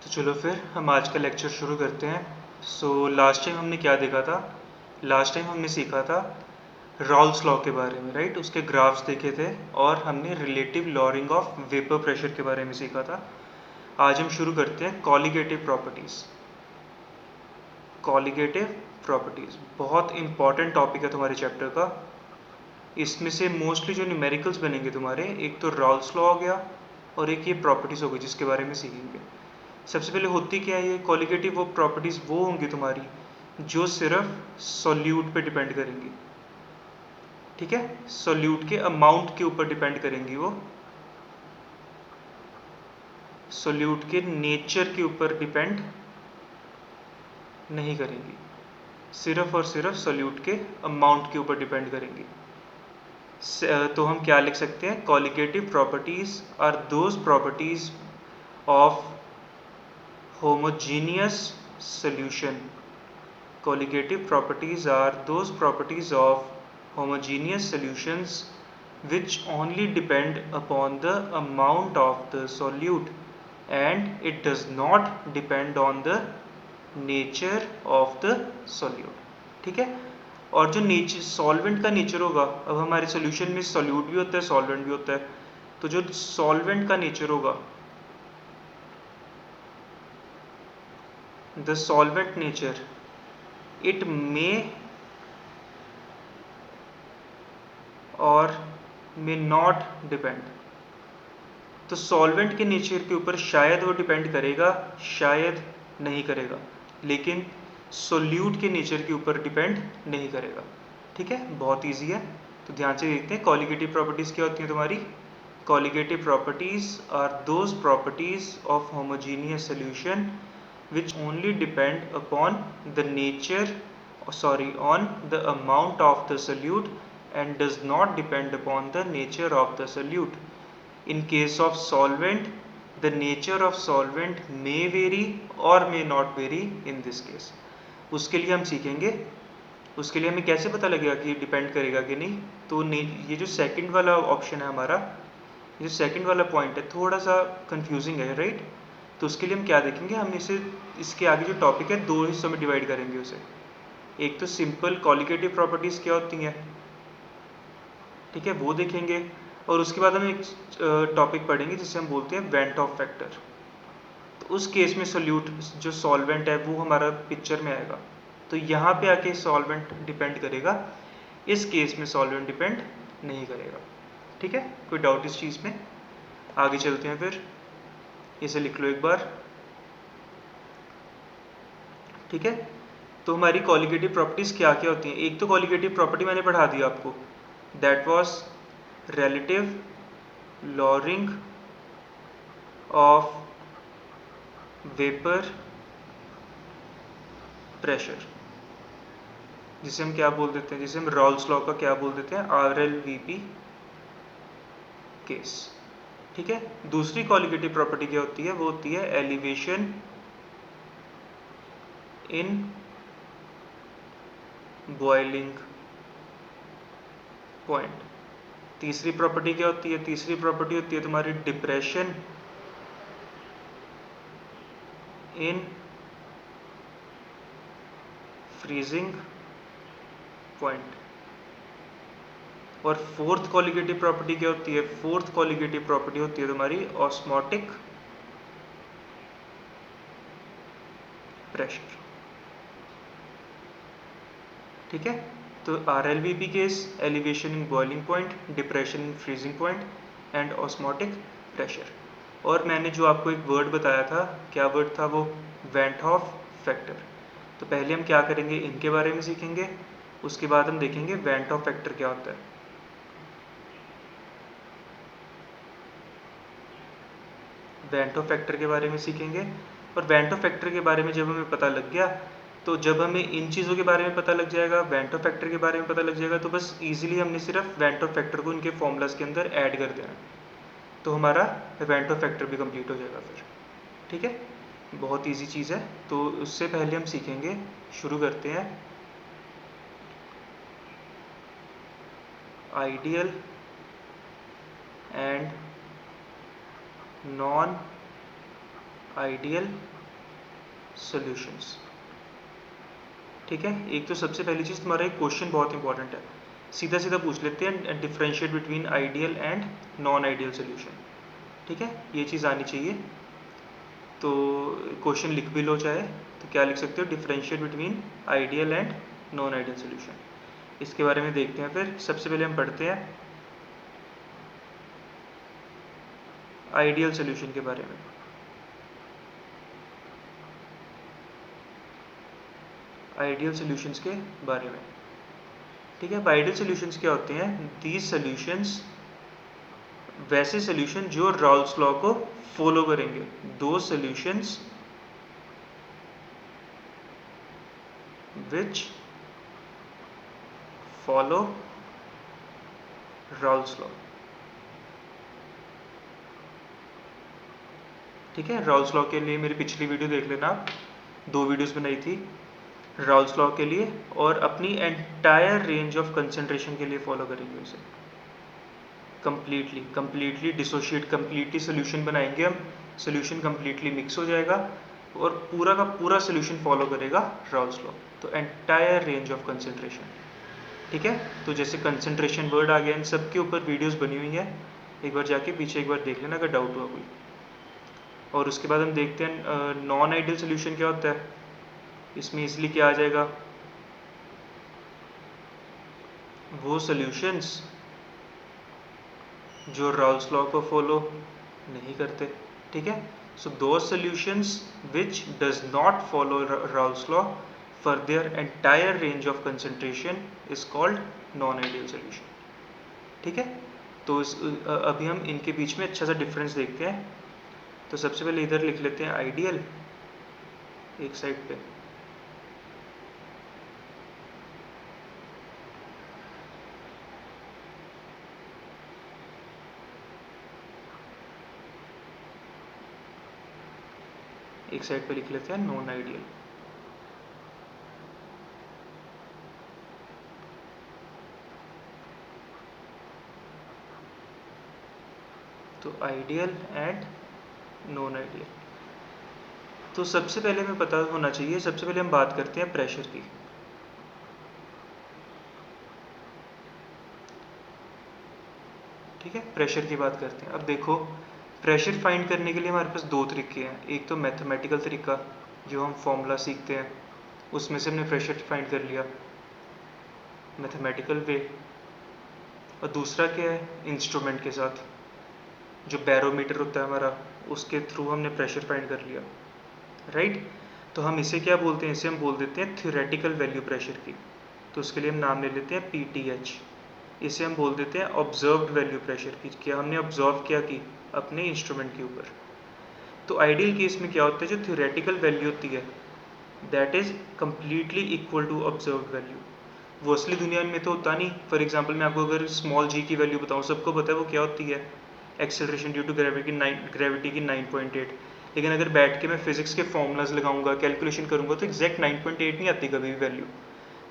तो चलो फिर हम आज का लेक्चर शुरू करते हैं। लास्ट टाइम हमने क्या देखा था? लास्ट टाइम हमने सीखा था राउल्स लॉ के बारे में, राइट? उसके ग्राफ्स देखे थे और हमने relative lowering of vapour pressure के बारे में सीखा था। आज हम शुरू करते हैं कॉलिगेटिव प्रॉपर्टीज़। कॉलिगेटिव प्रॉपर्टीज़ बहुत इंपॉर्टेंट टॉपिक है तुम्हारे चैप्टर का। इसमें से मोस्टली जो न्यूमेरिकल्स बनेंगे तुम्हारे, एक तो राउल्स लॉ हो गया और एक ये प्रॉपर्टीज़ हो गई जिसके बारे में सीखेंगे। सबसे पहले होती क्या है ये कॉलिगेटिव वो प्रॉपर्टीज़ वो होंगी तुम्हारी जो सिर्फ सॉल्यूट पे डिपेंड करेंगी, ठीक है? सॉल्यूट के अमाउंट के ऊपर डिपेंड करेंगी, वो सॉल्यूट के नेचर के ऊपर डिपेंड नहीं करेंगी, सिर्फ और सिर्फ सॉल्यूट के अमाउंट के ऊपर डिपेंड करेंगी। तो हम क्या लिख सकते हैं? Colligative properties are those properties of homogeneous solution. Colligative properties are those properties of homogeneous solutions which only depend upon the amount of the solute and it does not depend on the nature of the solute. ठीक है? और जो nature solvent का nature होगा, अब हमारे solution में solute भी होता है, सॉल्वेंट भी होता है, तो जो सॉल्वेंट का नेचर होगा, the solvent nature, it may or may not depend. तो सॉल्वेंट के नेचर के ऊपर शायद वो डिपेंड करेगा, शायद नहीं करेगा, लेकिन सोल्यूट के नेचर के ऊपर डिपेंड नहीं करेगा। ठीक है, बहुत इजी है। तो ध्यान से देखते हैं कॉलिगेटिव प्रॉपर्टीज़ क्या होती हैं तुम्हारी। Colligative properties are those properties of homogeneous solution which only depend upon the nature, on the amount of the solute and does not depend upon the nature of the solute. In case of solvent, the nature of solvent may vary or may not vary in this case. उसके लिए हम सीखेंगे, उसके लिए हमें कैसे पता लगेगा कि डिपेंड करेगा कि नहीं। तो ये जो सेकंड वाला ऑप्शन है हमारा, ये जो सेकंड वाला पॉइंट है थोड़ा सा कंफ्यूजिंग है, राइट? तो उसके लिए हम क्या देखेंगे, हम इसे इसके आगे जो टॉपिक है दो हिस्सों में डिवाइड करेंगे उसे। एक तो सिंपल कॉलिगेटिव प्रॉपर्टीज़ क्या होती हैं, ठीक है, वो देखेंगे, और उसके बाद हम एक टॉपिक पढ़ेंगे जिसे हम बोलते हैं वेंट ऑफ फैक्टर। तो उस केस में सोल्यूट जो सॉल्वेंट है वो हमारा पिक्चर में आएगा, तो यहाँ पे आके सॉल्वेंट डिपेंड करेगा, इस केस में सॉल्वेंट डिपेंड नहीं करेगा। ठीक है, कोई डाउट इस चीज़ में? आगे चलते हैं फिर, इसे लिख लो एक बार। ठीक है, तो हमारी कॉलिगेटिव प्रॉपर्टीज़ क्या क्या होती हैं। एक तो कॉलिगेटिव प्रॉपर्टी मैंने पढ़ा दी आपको, that was relative lowering of vapour pressure, जिसे हम क्या बोल देते हैं, जिसे हम राउल्स लॉ का क्या बोल देते हैं, RLVP केस। ठीक है, दूसरी कॉलिगेटिव प्रॉपर्टी क्या होती है, वो होती है एलिवेशन इन बॉइलिंग पॉइंट। तीसरी प्रॉपर्टी क्या होती है, तीसरी प्रॉपर्टी होती है तुम्हारी डिप्रेशन इन फ्रीजिंग पॉइंट। और फोर्थ कॉलिगेटिव प्रॉपर्टी क्या होती है, फोर्थ कॉलिगेटिव प्रॉपर्टी होती है तुम्हारी ऑस्मोटिक प्रेशर। ठीक है, तो RLVP case, elevation in boiling point, depression in freezing point and osmotic pressure. और मैंने जो आपको एक वर्ड बताया था, क्या वर्ड था वो, वेंट ऑफ फैक्टर। तो पहले हम क्या करेंगे, इनके बारे में सीखेंगे, उसके बाद हम देखेंगे वेंट ऑफ फैक्टर क्या होता है। वेंट ऑफ फैक्टर के बारे में सीखेंगे, और वेंट ऑफ फैक्टर के बारे में जब हमें पता लग गया, तो जब हमें इन चीज़ों के बारे में पता लग जाएगा, वेंट ऑफ फैक्टर के बारे में पता लग जाएगा, तो बस इजीली हमने सिर्फ वेंट ऑफ फैक्टर को इनके फॉर्मूलाज के अंदर ऐड कर देना, तो हमारा वेंट ऑफ फैक्टर भी कंप्लीट हो जाएगा फिर। ठीक है, बहुत इजी चीज़ है। तो उससे पहले हम सीखेंगे, शुरू करते हैं, ideal and non ideal solutions. ठीक है, एक तो सबसे पहली चीज़, तुम्हारा एक क्वेश्चन बहुत इंपॉर्टेंट है, सीधा सीधा पूछ लेते हैं, differentiate between ideal and non ideal solution. ठीक है, ये चीज़ आनी चाहिए। तो क्वेश्चन लिख भी लो चाहे, तो क्या लिख सकते हो, differentiate between ideal and non ideal solution. इसके बारे में देखते हैं। फिर सबसे पहले हम पढ़ते हैं आइडियल सोल्यूशन के बारे में। आइडियल सॉल्यूशंस के बारे में। ठीक है, आइडियल सॉल्यूशंस क्या होते हैं, दीज सॉल्यूशंस, वैसे सॉल्यूशन जो राउल्स लॉ को फॉलो करेंगे, दो सॉल्यूशंस विच फॉलो राउल्स लॉ। ठीक है, राउल्स लॉ के लिए मेरी पिछली वीडियो देख लेना, आप 2 वीडियोस बनाई थी राउल्स लॉ के लिए, और अपनी एंटायर रेंज ऑफ कंसंट्रेशन के लिए फॉलो करेंगे उसे कंप्लीटली डिसोशिएट, कंप्लीटली सोल्यूशन बनाएंगे हम, सोल्यूशन कंप्लीटली मिक्स हो जाएगा और पूरा का पूरा सोल्यूशन फॉलो करेगा राउल्स लॉ। तो एंटायर रेंज ऑफ कंसंट्रेशन। ठीक है, तो जैसे कंसंट्रेशन वर्ड आ गया, इन सब के ऊपर वीडियोस बनी हुई है, एक बार जाके पीछे एक बार देख लेना अगर डाउट हुआ कोई। और उसके बाद हम देखते हैं नॉन आइडियल सोल्यूशन क्या होता है। इसमें इसलिए क्या आ जाएगा, वो सॉल्यूशंस जो राउल्स लॉ को फॉलो नहीं करते। ठीक है, सो दो solutions which does not follow Raoult's law for their entire range of concentration is called non ideal solution. ठीक है, तो अभी हम इनके बीच में अच्छा सा डिफरेंस देखते हैं। तो सबसे पहले इधर लिख लेते हैं आइडियल एक साइड पे, एक साइड पे लिख लेते हैं नॉन आइडियल। तो आइडियल एंड नॉन आइडियल। तो सबसे पहले हमें पता होना चाहिए, सबसे पहले हम बात करते हैं प्रेशर की। ठीक है, प्रेशर की बात करते हैं। अब देखो, प्रेशर फाइंड करने के लिए हमारे पास 2 तरीके हैं। एक तो मैथमेटिकल तरीका, जो हम फॉर्मूला सीखते हैं उसमें से हमने प्रेशर फाइंड कर लिया, मैथमेटिकल वे। और दूसरा क्या है, इंस्ट्रूमेंट के साथ, जो बैरोमीटर होता है हमारा, उसके थ्रू हमने प्रेशर फाइंड कर लिया, राइट। तो हम इसे क्या बोलते हैं, इसे हम बोल देते हैं थ्योरेटिकल वैल्यू प्रेशर की। तो उसके लिए हम नाम ले लेते हैं PTH। इसे हम बोल देते हैं ऑब्जर्व्ड वैल्यू प्रेशर की, क्या हमने ऑब्जर्व किया कि अपने इंस्ट्रूमेंट के ऊपर। तो आइडियल केस में क्या होता है, जो थ्योरेटिकल वैल्यू होती है that is completely equal to observed value. वो असली दुनिया में तो होता नहीं। फॉर एग्जाम्पल मैं आपको अगर स्मॉल g की वैल्यू बताऊँ, सबको पता है वो क्या होती है, एक्सेलरेशन ड्यू टू ग्रेविटी की 9.8। लेकिन अगर बैठ के मैं फिजिक्स के फॉर्मूलाज लगाऊंगा, कैलकुलेशन करूंगा, तो एग्जैक्ट 9.8 नहीं आती कभी भी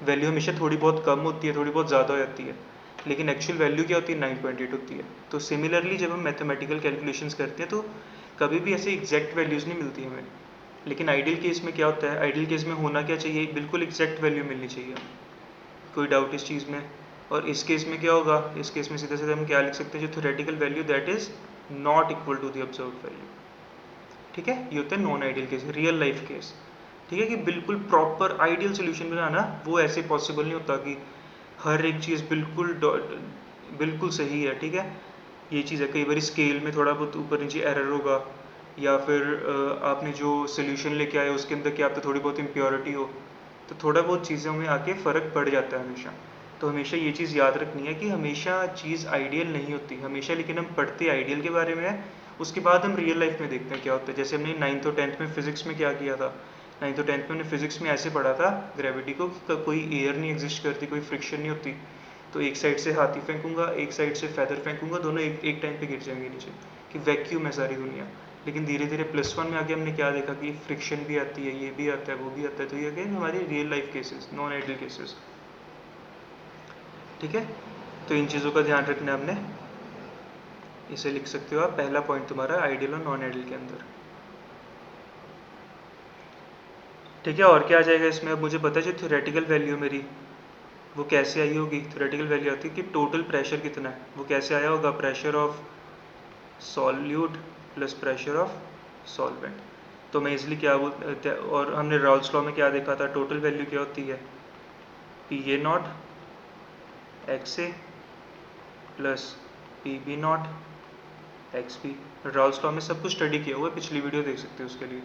वैल्यू हमेशा थोड़ी बहुत कम होती है, थोड़ी बहुत ज़्यादा हो जाती है, लेकिन एक्चुअल वैल्यू क्या होती है, 9.8 होती है। तो सिमिलरली जब हम मैथमेटिकल कैलकुलेशंस करते हैं तो कभी भी ऐसे एग्जैक्ट वैल्यूज़ नहीं मिलती हमें। लेकिन आइडियल केस में क्या होता है, आइडियल केस में होना क्या चाहिए, बिल्कुल एग्जैक्ट वैल्यू मिलनी चाहिए, कोई डाउट इस चीज़ में। और इस केस में क्या होगा, इस केस में सीधे सीधे हम क्या लिख सकते हैं, जो theoretical value that is not equal to the observed value. ठीक है, ये होता है non ideal case, real life case. ठीक है, कि बिल्कुल प्रॉपर आइडियल सोल्यूशन बनाना वो ऐसे पॉसिबल नहीं होता कि हर एक चीज़ बिल्कुल सही है। ठीक है, ये चीज़ है, कई बार स्केल में थोड़ा बहुत ऊपर नीचे एरर होगा, या फिर आपने जो सोल्यूशन लेके आए उसके अंदर क्या थोड़ी बहुत इम्प्योरिटी हो, तो थोड़ा बहुत चीज़ों में आके फ़र्क पड़ जाता है हमेशा। तो हमेशा ये चीज़ याद रखनी है कि हमेशा चीज़ आइडियल नहीं होती हमेशा, लेकिन हम पढ़ते आइडियल के बारे में है, उसके बाद हम रियल लाइफ में देखते हैं क्या होता है। जैसे हमने 9th और 10th में फिजिक्स में क्या किया था, 9th और 10th में हमने फिजिक्स में ऐसे पढ़ा था ग्रेविटी को, कि कोई एयर नहीं एग्जिस्ट करती, कोई फ्रिक्शन नहीं होती, तो एक साइड से हाथी फेंकूंगा, एक साइड से फैदर फेंकूंगा, दोनों एक टाइम पे गिर जाएंगे नीचे, कि वैक्यूम है सारी दुनिया। लेकिन धीरे धीरे +1 में आके हमने क्या देखा कि फ्रिक्शन भी आती है, ये भी आता है, वो भी आता है। तो ये क्या हमारी real life cases, non ideal cases. ठीक है, तो इन चीज़ों का ध्यान रखना हमने, इसे लिख सकते हो आप, पहला पॉइंट तुम्हारा आइडियल और नॉन आइडियल के अंदर। ठीक है। और क्या आ जाएगा इसमें, अब मुझे पता है जो थ्योरेटिकल वैल्यू मेरी वो कैसे आई होगी। थ्योरेटिकल वैल्यू आती है कि टोटल प्रेशर कितना है, वो कैसे आया होगा, pressure of solute plus pressure of solvent. तो मैं इसलिए क्या बोलते, और हमने राउल्स लॉ में क्या देखा था, टोटल वैल्यू क्या होती है, P A not X A plus P B not X B. Raoult's law में सब कुछ स्टडी किया हुआ है, पिछली वीडियो देख सकते हो उसके लिए।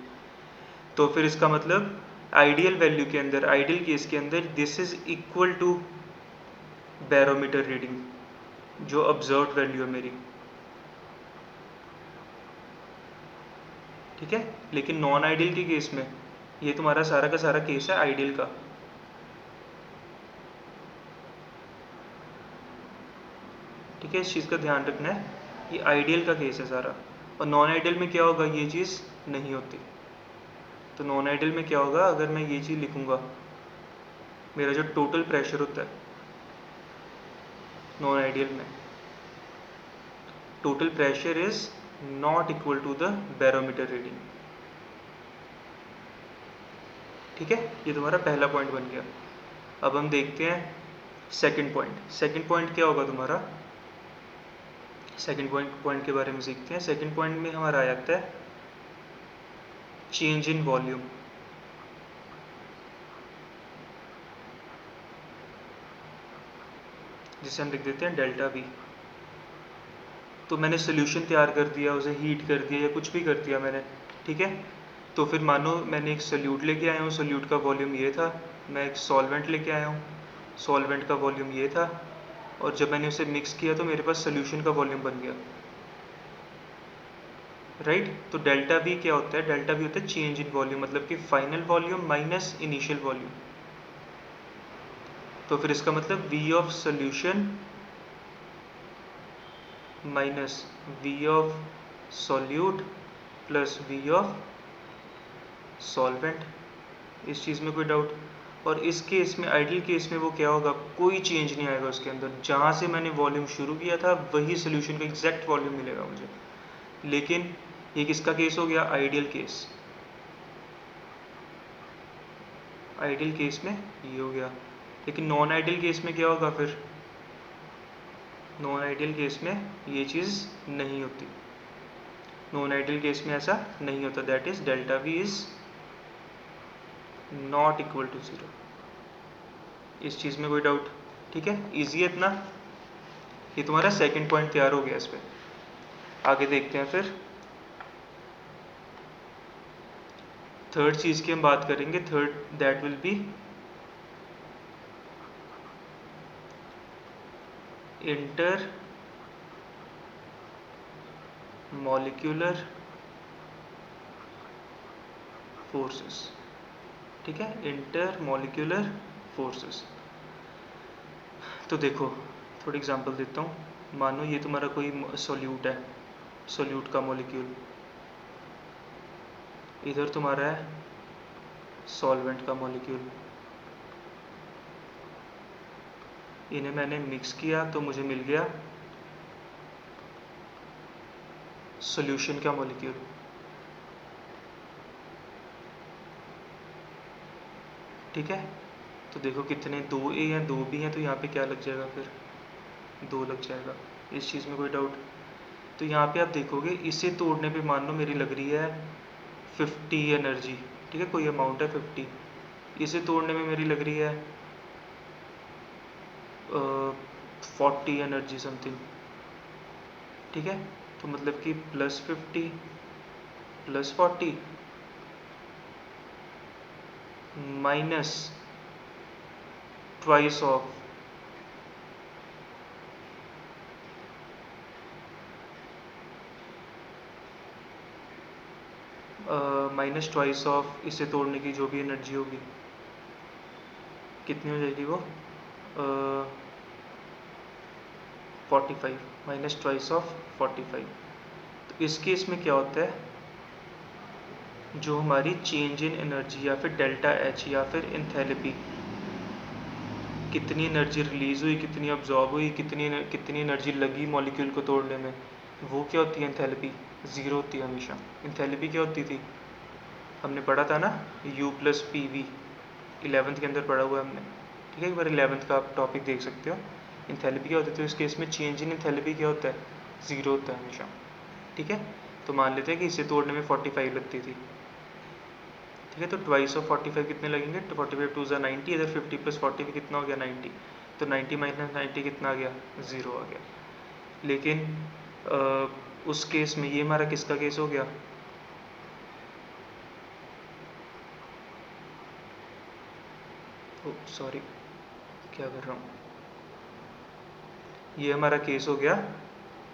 तो फिर इसका मतलब आइडियल वैल्यू के अंदर, आइडियल केस के अंदर this is equal to barometer reading, जो ऑब्जर्व्ड वैल्यू है मेरी, ठीक है। लेकिन नॉन आइडियल के केस में, ये तुम्हारा सारा का सारा केस है आइडियल का, ठीक है। इस चीज़ का ध्यान रखना है, ये आइडियल का केस है सारा। और नॉन आइडियल में क्या होगा, ये चीज़ नहीं होती। तो नॉन आइडियल में क्या होगा, अगर मैं ये चीज़ लिखूंगा, मेरा जो टोटल प्रेशर होता है नॉन आइडियल में, total pressure is not equal to the barometer reading, ठीक है। ये तुम्हारा पहला पॉइंट बन गया। अब हम देखते हैं सेकंड पॉइंट। सेकंड पॉइंट क्या होगा तुम्हारा, सेकंड पॉइंट के बारे में सीखते हैं। सेकंड पॉइंट में हमारा आ जाता है चेंज इन वॉल्यूम। जिसे हम लिख देते हैं डेल्टा वी। तो मैंने सोल्यूशन तैयार कर दिया, उसे हीट कर दिया या कुछ भी कर दिया मैंने, ठीक है। तो फिर मानो मैंने एक सोल्यूट लेके आया हूँ, सोल्यूट का वॉल्यूम ये था। मैं एक सॉल्वेंट लेके आया हूँ, सॉल्वेंट का वॉल्यूम ये था। और जब मैंने उसे मिक्स किया तो मेरे पास सोल्यूशन का वॉल्यूम बन गया, राइट। तो डेल्टा वी क्या होता है, डेल्टा वी होता है चेंज इन वॉल्यूम, मतलब कि final volume minus initial volume. तो फिर इसका मतलब V of solution minus V of solute plus V of solvent. इस चीज़ में कोई डाउट। और इस केस में, आइडियल केस में वो क्या होगा, कोई चेंज नहीं आएगा उसके अंदर, जहाँ से मैंने वॉल्यूम शुरू किया था वही सोल्यूशन का एग्जैक्ट वॉल्यूम मिलेगा मुझे। लेकिन ये किसका केस हो गया, आइडियल केस। आइडियल केस में ये हो गया। लेकिन नॉन आइडियल केस में क्या होगा, फिर नॉन आइडियल केस में ये चीज़ नहीं होती। नॉन आइडियल केस में ऐसा नहीं होता, that is delta V is not equal to zero. इस चीज़ में कोई डाउट, ठीक है। इजी है इतना। ये तुम्हारा सेकंड पॉइंट तैयार हो गया। इस पे आगे देखते हैं। फिर थर्ड चीज़ की हम बात करेंगे। Third that will B inter molecular forces, ठीक है, इंटर मॉलिक्यूलर फोर्सेस। तो देखो थोड़ी एग्जांपल देता हूँ। मानो ये तुम्हारा कोई सॉल्यूट है, सॉल्यूट का मॉलिक्यूल, इधर तुम्हारा है सॉल्वेंट का मॉलिक्यूल। इन्हें मैंने मिक्स किया तो मुझे मिल गया सॉल्यूशन का मॉलिक्यूल, ठीक है। तो देखो कितने, 2A हैं, 2 भी हैं, तो यहाँ पे क्या लग जाएगा, फिर 2 लग जाएगा। इस चीज़ में कोई डाउट। तो यहाँ पे आप देखोगे इसे तोड़ने पे मान लो मेरी लग रही है 50 एनर्जी, ठीक है, कोई अमाउंट है 50। इसे तोड़ने में मेरी लग रही है 40 एनर्जी समथिंग, ठीक है। तो मतलब कि +50 +40 माइनस ट्वाइस ऑफ इसे तोड़ने की जो भी एनर्जी होगी, कितनी हो जाएगी वो, 45 माइनस ट्वाइस ऑफ 45। तो इस केस में क्या होता है, जो हमारी चेंज इन एनर्जी या फिर डेल्टा एच या फिर एंथैल्पी, कितनी एनर्जी रिलीज हुई, कितनी अब्जॉर्ब हुई, कितनी एनर्जी लगी मॉलिक्यूल को तोड़ने में, वो क्या होती है, एंथैल्पी ज़ीरो होती है हमेशा। एंथैल्पी क्या होती थी, हमने पढ़ा था ना U plus P V, 11th के अंदर पढ़ा हुआ है हमने, ठीक है। एक बार 11th का आप टॉपिक देख सकते हो। इंथैल्पी क्या होती है, तो इस केस में चेंज इन इंथैल्पी क्या होता है, ज़ीरो होता है हमेशा, ठीक है। तो मान लेते हैं कि इसे तोड़ने में 45 लगती थी, ठीक है। तो ट्वाइस ऑफ 45 कितने लगेंगे, तो 45 टू ज़ा 90, इधर 50 प्लस 40 भी कितना हो गया 90, तो 90 माइनस 90 कितना आ गया, ज़ीरो आ गया। लेकिन उस केस में ये हमारा किसका केस हो गया, सॉरी क्या कर रहा हूँ, ये हमारा केस हो गया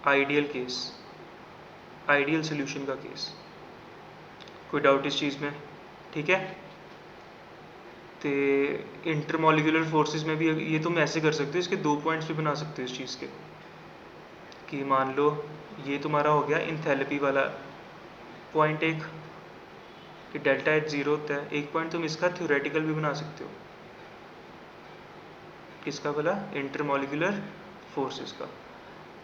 आइडियल केस, आइडियल सोल्यूशन का केस। कोई डाउट इस चीज़ में, ठीक है। तो इंटरमोलिकुलर फोर्सेस में भी ये तुम ऐसे कर सकते हो, इसके दो पॉइंट्स भी बना सकते हो इस चीज़ के, कि मान लो ये तुम्हारा हो गया इंथैल्पी वाला पॉइंट एक, कि डेल्टा एच ज़ीरो होता है। एक पॉइंट तुम इसका थ्योरेटिकल भी बना सकते हो, किसका भला, इंटरमोलिकुलर फोर्सेस का।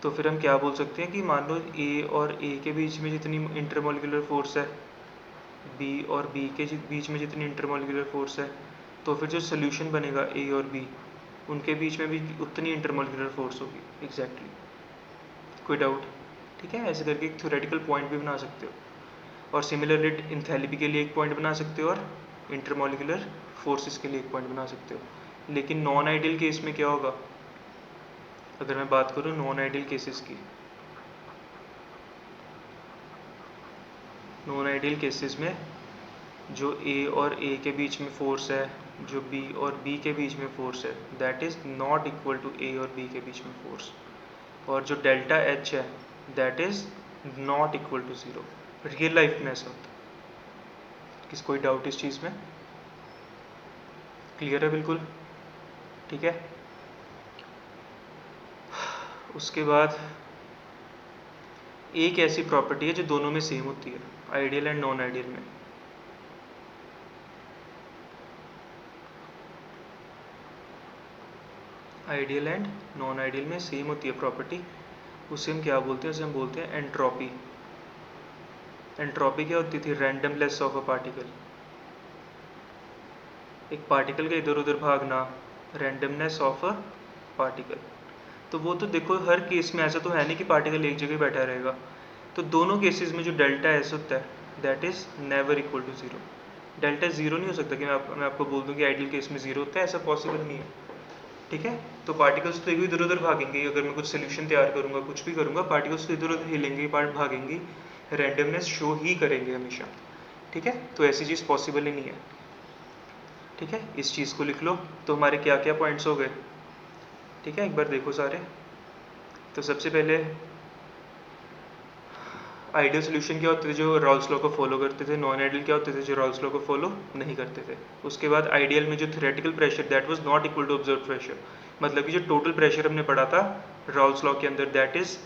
तो फिर हम क्या बोल सकते हैं कि मान लो ए और ए के बीच में जितनी इंटरमोलिकुलर फोर्स है, बी और बी के बीच में जितनी इंटरमोलिकुलर फोर्स है, तो फिर जो सोल्यूशन बनेगा ए और बी, उनके बीच में भी उतनी इंटरमोलिकुलर फोर्स होगी एग्जैक्टली। कोई डाउट, ठीक है। ऐसे करके एक थ्योरेटिकल पॉइंट भी बना सकते हो, और सिमिलरली इंथैल्पी के लिए एक पॉइंट बना सकते हो, और इंटरमोलिकुलर फोर्सेस के लिए एक पॉइंट बना सकते हो। लेकिन नॉन आइडियल केस में क्या होगा, अगर मैं बात करूँ नॉन आइडियल केसेस की, नॉन आइडियल केसेस में जो ए और ए के बीच में फोर्स है, जो बी और बी के बीच में फोर्स है, that is not equal to A और बी के बीच में फोर्स, और जो डेल्टा एच है that is not equal to zero. Real life में ऐसा होता है। किस कोई डाउट इस चीज़ में, क्लियर है बिल्कुल, ठीक है। उसके बाद एक ऐसी प्रॉपर्टी है जो दोनों में सेम होती है, आइडियल एंड नॉन आइडियल में। आइडियल एंड नॉन आइडियल में सेम होती है प्रॉपर्टी, उसे हम क्या बोलते हैं, उसे हम बोलते हैं एंट्रोपी। एंट्रोपी क्या होती थी, रैंडमनेस ऑफ अ पार्टिकल, एक पार्टिकल का इधर उधर भागना, रैंडमनेस ऑफ अ पार्टिकल। तो वो तो देखो हर केस में ऐसा तो है नहीं कि पार्टिकल एक जगह बैठा रहेगा, तो दोनों केसेस में जो डेल्टा एस होता है that is never equal to zero. Delta zero नहीं हो सकता कि मैं आपको बोल दूं कि आइडियल केस में ज़ीरो होता है, ऐसा पॉसिबल नहीं है, ठीक है। तो पार्टिकल्स तो इधर उधर भागेंगे, अगर मैं कुछ सोल्यूशन तैयार करूंगा, कुछ भी करूंगा, पार्टिकल्स तो इधर उधर हिलेंगे, भागेंगी, रैंडमनेस शो ही करेंगे हमेशा, ठीक है। तो ऐसी चीज़ पॉसिबल ही नहीं है, ठीक है। इस चीज़ को लिख लो। तो हमारे क्या क्या पॉइंट्स हो गए, ठीक है, एक बार देखो सारे। तो सबसे पहले आइडियल सोल्यूशन क्या होते थे, जो रॉल्स लॉ को फॉलो करते थे। नॉन आइडियल क्या होते थे, जो रॉल्स लॉ को फॉलो नहीं करते थे। उसके बाद आइडियल में जो theoretical pressure that was not equal to observe pressure, मतलब कि जो टोटल प्रेशर हमने पढ़ा था रॉल्स लॉ के अंदर that is,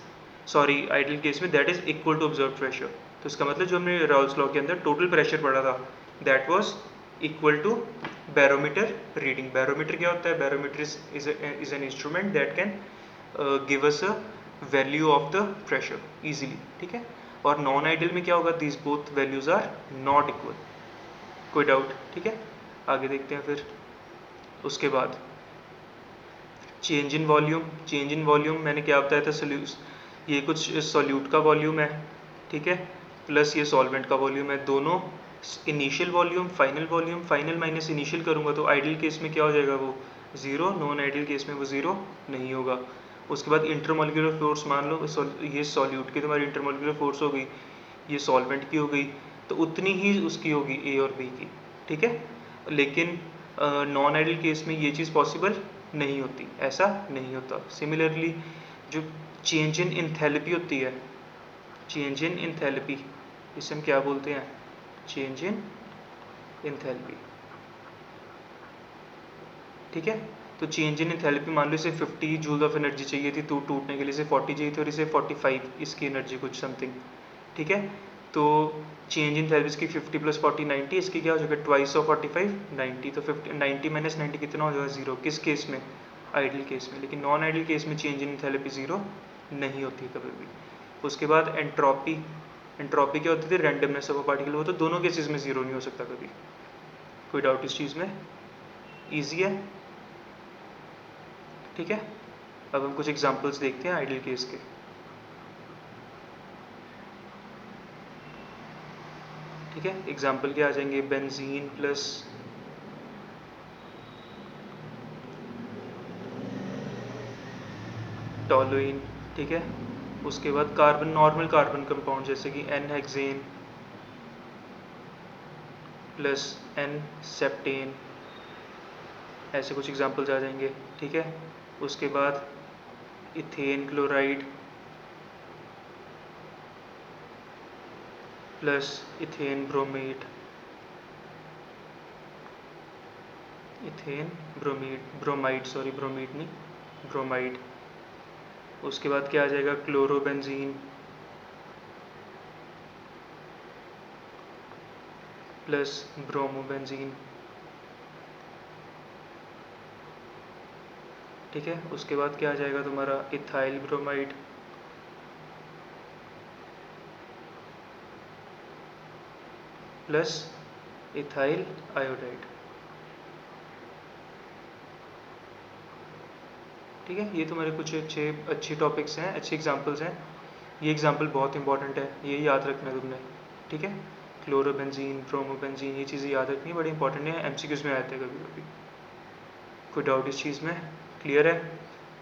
sorry ideal case में that is equal to observe pressure. तो इसका मतलब जो हमने रॉल्स लॉ के अंदर टोटल प्रेशर पढ़ा था that was equal to barometer reading. Barometer क्या होता है, barometer is an instrument that can give us a value of the pressure easily, ठीक है। और नॉन आइडियल में क्या होगा, these both values are not equal. कोई डाउट, ठीक है। आगे देखते हैं फिर। उसके बाद change in volume. Change in volume मैंने क्या बताया था, ये कुछ सॉल्यूट का वॉल्यूम है, ठीक है, प्लस ये सॉल्वेंट का वॉल्यूम है। दोनों initial volume, final volume, final minus initial करूँगा तो आइडियल केस में क्या हो जाएगा, वो ज़ीरो। नॉन आइडियल केस में वो ज़ीरो नहीं होगा। उसके बाद इंटरमोलिकुलर फोर्स, मान लो ये सॉल्यूट की तुम्हारी इंटरमोलिकुलर फोर्स हो गई, ये सॉल्वेंट की हो गई, तो उतनी ही उसकी होगी ए और बी की, ठीक है। लेकिन नॉन आइडियल केस में ये चीज़ पॉसिबल नहीं होती, ऐसा नहीं होता। सिमिलरली जो चेंज इन इंथैल्पी होती है, चेंज इन इंथैल्पी, इसे हम क्या बोलते हैं, चेंज इन इंथैल्पी, ठीक है। तो चेंज इन इंथैल्पी, मान लो इसे 50 जूल ऑफ एनर्जी चाहिए थी तो टूटने के लिए, इसे 40 चाहिए थी, और इसे 45 इसकी एनर्जी कुछ समथिंग, ठीक है। तो चेंज इन थैल्पी की 50 प्लस 40 90, इसकी क्या हो जाएगा ट्वाइस ऑफ 45 90, तो 50 90 माइनस 90 कितना हो जाएगा, ज़ीरो। किस केस में, आइडियल केस में। लेकिन नॉन आइडियल केस में चेंज इन थैल्पी ज़ीरो नहीं होती कभी भी। उसके बाद एंट्रोपी, एंट्रोपी क्या होती थी, रैंडमनेस ऑफ अ पार्टिकल। वो तो दोनों केसेस में ज़ीरो नहीं हो सकता कभी। कोई डाउट इस चीज़ में? ईजी है, ठीक है। अब हम कुछ एग्जांपल्स देखते हैं आइडियल केस के। ठीक है, एग्जांपल क्या आ जाएंगे, बेंजीन प्लस टॉलुइन, ठीक है। उसके बाद कार्बन, नॉर्मल कार्बन कंपाउंड जैसे कि n hexane plus n heptane, ऐसे कुछ एग्जांपल्स आ जाएंगे, ठीक है। उसके बाद ethane chloride plus ethane bromate, ethane bromide, sorry bromide नहीं, ब्रोमाइड। उसके बाद क्या आ जाएगा, क्लोरोबेंजीन प्लस ब्रोमोबेंजीन, ठीक है। उसके बाद क्या आ जाएगा तुम्हारा, ethyl bromide plus ethyl iodide, ठीक है। ये तुम्हारे कुछ अच्छे टॉपिक्स हैं, अच्छे एग्जांपल्स हैं। ये एग्जांपल बहुत इंपॉर्टेंट है, ये याद रखना है तुमने, ठीक है। क्लोरोबेंजीन, ब्रोमोबेंजीन, ये चीज़ें याद रखनी है, बड़ी इंपॉर्टेंट है, एमसीक्यूज में आते हैं कभी कभी। कोई डाउट इस चीज़ में? क्लियर है?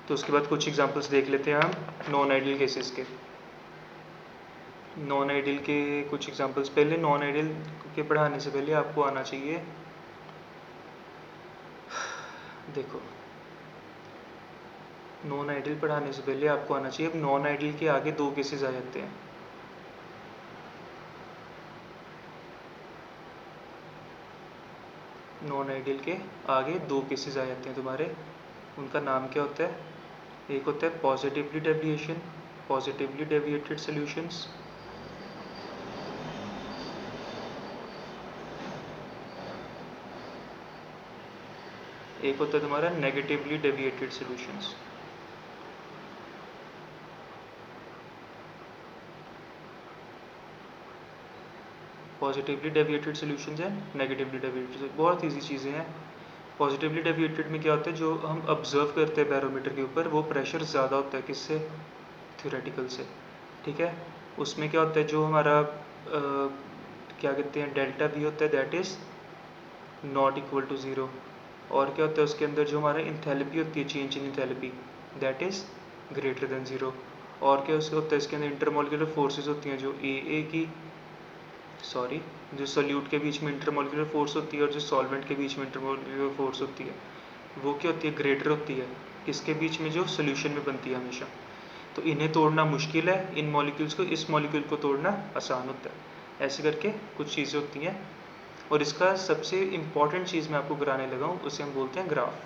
तो उसके बाद कुछ एग्जांपल्स देख लेते हैं हम नॉन आइडियल केसेस के। नॉन आइडियल के कुछ एग्जांपल्स, पहले नॉन आइडियल के पढ़ाने से पहले आपको आना चाहिए, देखो नॉन आइडियल पढ़ाने से पहले आपको आना चाहिए, अब नॉन आइडियल के आगे दो केसेस आ जाते हैं। नॉन आइडियल के आगे दो केसेस आ जाते हैं तुम्हारे, उनका नाम क्या होता है, एक होता है positively deviation, positively deviated solutions, एक होता है तुम्हारा negatively deviated solutions. Positively deviated solutions हैं, नेगेटिवली डेविएटेड, बहुत ईजी चीज़ें हैं। पॉजिटिवली डेविएटेड में क्या होता है, जो हम ऑब्जर्व करते हैं बैरोमीटर के ऊपर, वो प्रेशर ज़्यादा होता है किससे, थ्योरेटिकल से, ठीक है। उसमें क्या होता है, जो हमारा क्या कहते हैं, डेल्टा वी होता है, that is not equal to zero. और क्या होता है उसके अंदर, जो हमारा इंथैल्पी होती है, change in enthalpy, that is greater than zero. और क्या उसके होता है, इसके अंदर इंटरमोलिकुलर फोर्सेज होती हैं, जो ए की, सॉरी, जो सोल्यूट के बीच में इंटरमोलिकुलर फोर्स होती है और जो सॉल्वेंट के बीच में इंटरमोलिकुलर फोर्स होती है, वो क्या होती है, ग्रेटर होती है किसके बीच में, जो सोल्यूशन में बनती है हमेशा। तो इन्हें तोड़ना मुश्किल है, इन मॉलिक्यूल्स को, इस मॉलिक्यूल को तोड़ना आसान होता है। ऐसे करके कुछ चीज़ें होती हैं। और इसका सबसे इम्पॉर्टेंट चीज़ मैं आपको कराने लगा हूँ, उसे हम बोलते हैं ग्राफ,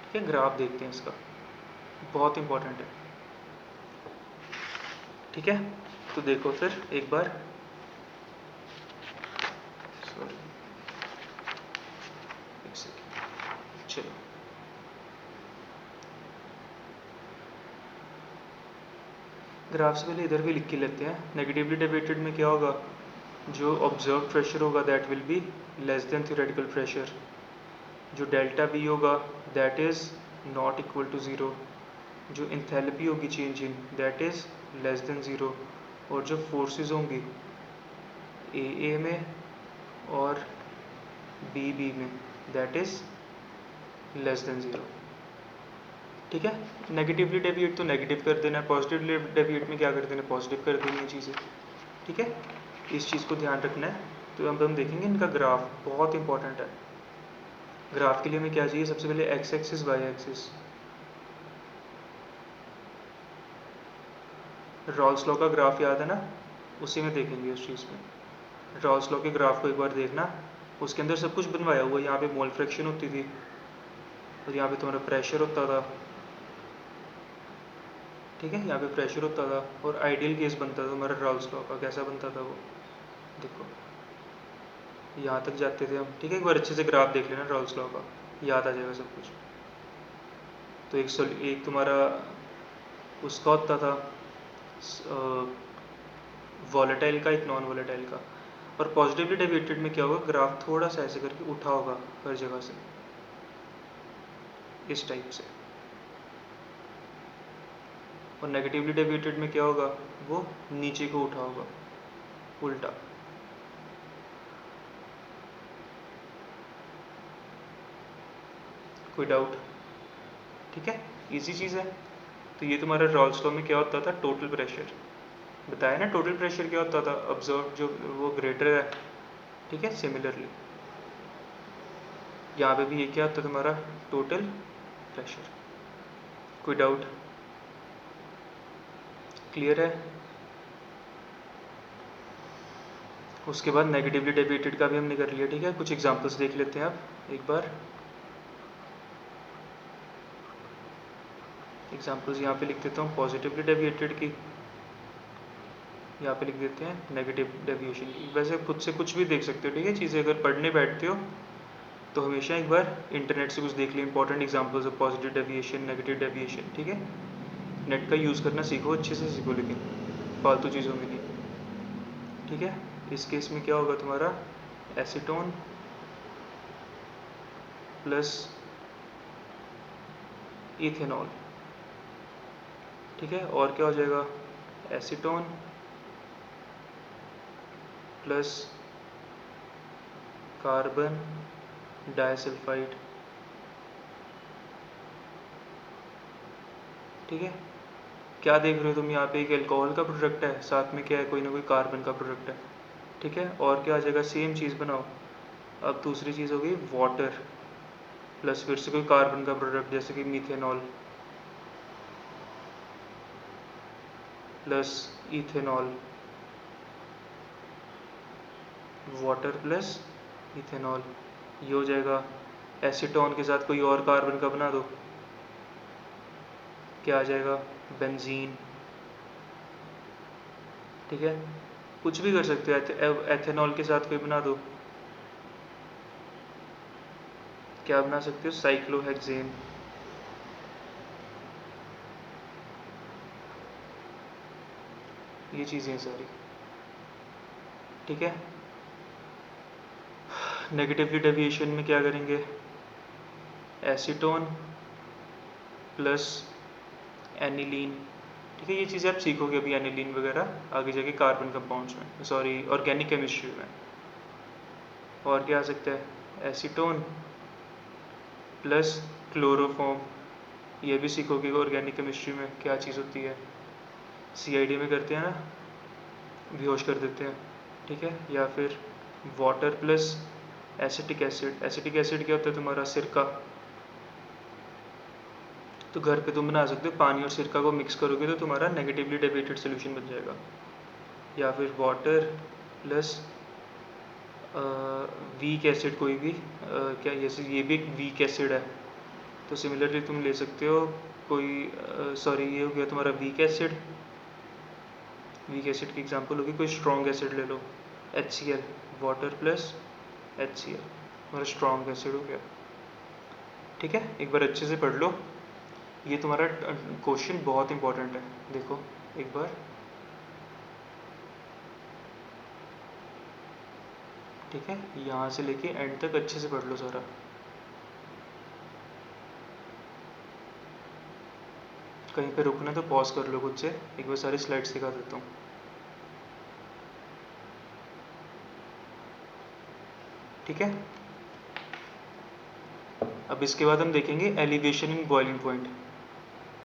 ठीक है। ग्राफ देखते हैं इसका, बहुत इम्पॉर्टेंट है, ठीक है। तो देखो फिर एक बार, सॉरी एक सेकेंड, चलो ग्राफ से पहले इधर भी लिख के लेते हैं। नेगेटिवली डेविएटेड में क्या होगा, जो ऑब्जर्व प्रेशर होगा that will be less than theoretical pressure, जो डेल्टा वी होगा that is not equal to zero, जो इंथैल्पी होगी change in, that is less than zero, और जो फोर्सेस होंगी ए में और बी में, that is less than zero, ठीक है। नेगेटिवली डेविएट तो नेगेटिव कर देना है, पॉजिटिवली डेविएट में क्या कर देना है, पॉजिटिव कर देनी है चीज़ें, ठीक है। इस चीज़ को ध्यान रखना है। तो अब हम देखेंगे इनका ग्राफ, बहुत इंपॉर्टेंट है। ग्राफ के लिए हमें क्या चाहिए, सबसे पहले X axis, Y axis. Raoult's law का ग्राफ याद है ना, उसी में देखेंगे उस चीज़ में। रॉल्स लॉ के ग्राफ को एक बार देखना, उसके अंदर सब कुछ बनवाया हुआ है। यहाँ पे मोल फ्रैक्शन होती थी और यहाँ पे तुम्हारा प्रेशर होता था, ठीक है। यहाँ पे प्रेशर होता था और आइडियल केस बनता था तुम्हारा रॉल्स लॉ का। कैसा बनता था वो, देखो यहाँ तक जाते थे हम, ठीक है। एक बार अच्छे से ग्राफ देख लेना रॉल्स लॉ का, याद आ जाएगा सब कुछ। तो एक तुम्हारा उसका होता था वॉलेटाइल का, एक नॉन वॉलेटाइल का। और पॉजिटिवली डेविएटेड में क्या होगा, ग्राफ थोड़ा सा ऐसे करके उठा होगा हर जगह से, इस टाइप से। और नेगेटिवली डेविएटेड में क्या होगा, वो नीचे को उठा होगा, उल्टा। कोई डाउट? ठीक है, इजी चीज़ है। तो ये तुम्हारा रॉल्स लॉ में क्या होता था, टोटल प्रेशर बताया ना। टोटल प्रेशर क्या होता था, ऑब्जर्व जो वो ग्रेटर है, ठीक है। सिमिलरली यहाँ पे भी ये क्या होता है तुम्हारा, टोटल प्रेशर। कोई डाउट? क्लियर है? उसके बाद नेगेटिवली डेविएटेड का भी हमने कर लिया, ठीक है। कुछ एग्जांपल्स देख लेते हैं अब एक बार। एग्जांपल्स यहाँ पे लिख देता हूँ पॉजिटिवली डेविएटेड की, यहाँ पे लिख देते हैं नेगेटिव डेविएशन की। वैसे खुद से कुछ भी देख सकते हो, ठीक है। चीज़ें अगर पढ़ने बैठते हो तो हमेशा एक बार इंटरनेट से कुछ देख लिया, important examples of positive deviation, negative deviation, ठीक है। नेट का यूज़ करना सीखो, अच्छे से सीखो, लेकिन फालतू चीज़ों में नहीं, ठीक है। इस केस में क्या होगा तुम्हारा, एसीटोन प्लस इथेनॉल, ठीक है। और क्या हो जाएगा, एसीटोन प्लस कार्बन डाइसल्फाइड, ठीक है। क्या देख रहे हो तुम यहाँ पे, एक अल्कोहल का प्रोडक्ट है, साथ में क्या है, कोई ना कोई कार्बन का प्रोडक्ट है, ठीक है। और क्या आ जाएगा, सेम चीज़ बनाओ। अब दूसरी चीज़ हो गई वाटर प्लस फिर से कोई कार्बन का प्रोडक्ट, जैसे कि methanol plus ethanol, water plus ethanol, ये हो जाएगा। एसीटोन के साथ कोई और कार्बन का बना दो, क्या आ जाएगा, बेंजीन, ठीक है। कुछ भी कर सकते हो, एथेनॉल के साथ कोई बना दो, क्या बना सकते हो, साइक्लोहेक्सेन, ये चीज़ें हैं सारी, ठीक है। नेगेटिवली डेविएशन में क्या करेंगे, एसीटोन प्लस एनिलीन, ठीक है। ये चीज़ें आप सीखोगे अभी, एनिलीन वगैरह आगे जाके कार्बन कंपाउंड्स में, सॉरी ऑर्गेनिक केमिस्ट्री में। और क्या आ सकता है, एसीटोन प्लस क्लोरोफॉर्म, ये भी सीखोगे ऑर्गेनिक केमिस्ट्री में क्या चीज़ होती है, सीआईडी में करते हैं ना, बेहोश कर देते हैं, ठीक है। या फिर water plus acetic acid, acetic acid क्या होता है तुम्हारा, सिरका। तो घर पे तुम बना सकते हो, पानी और सिरका को मिक्स करोगे तो तुम्हारा नेगेटिवली डेविएटेड सोल्यूशन बन जाएगा। या फिर वाटर प्लस वीक एसिड, कोई भी क्या, जैसे ये भी एक वीक एसिड है, तो सिमिलरली तुम ले सकते हो कोई, सॉरी ये हो गया तुम्हारा वीक एसिड। वीक एसिड की एग्जांपल होगी कोई स्ट्रॉन्ग एसिड ले लो, HCl, वाटर प्लस HCl, तुम्हारा स्ट्रॉन्ग एसिड हो गया, ठीक है। एक बार अच्छे से पढ़ लो, ये तुम्हारा क्वेश्चन बहुत इंपॉर्टेंट है, देखो एक बार, ठीक है। यहाँ से लेके एंड तक अच्छे से पढ़ लो सारा। कहीं पे रुकना तो पॉज कर लो खुद से, एक बार सारी स्लाइड्स दिखा देता हूँ, ठीक है। अब इसके बाद हम देखेंगे एलिवेशन इन बॉइलिंग पॉइंट।